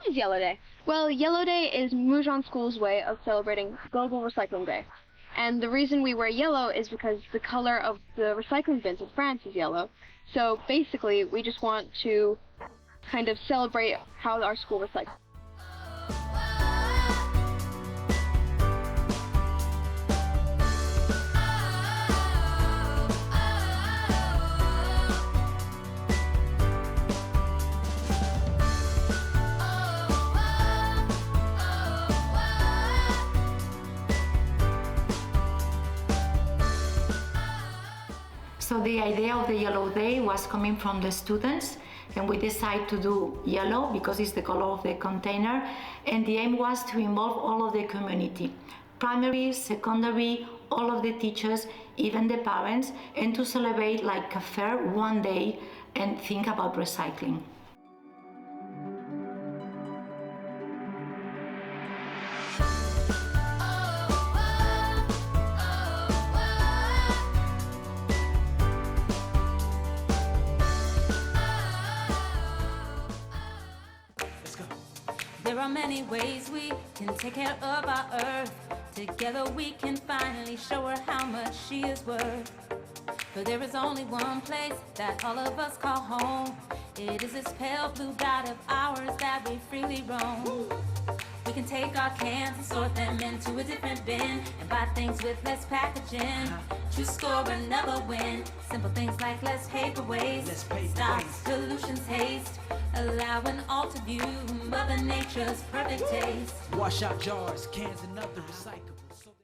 What is Yellow Day? Well, Yellow Day is Mougins School's way of celebrating Global Recycling Day. And the reason we wear yellow is because the color of the recycling bins in France is yellow. So basically, we just want to kind of celebrate how our school recycles. So the idea of the Yellow Day was coming from the students, and we decided to do yellow because it's the color of the container, and the aim was to involve all of the community, primary, secondary, all of the teachers, even the parents, and to celebrate like a fair one day and think about recycling. There are many ways we can take care of our earth. Together we can finally show her how much she is worth. But there is only one place that all of us call home. It is this pale blue dot of ours that we freely roam. We can take our cans and sort them into a different bin and buy things with less packaging to score another win. Simple things like less paper waste, stop pollution's haste, allowing all to view Mother Nature's perfect taste. Wash out jars, cans, and other recycling.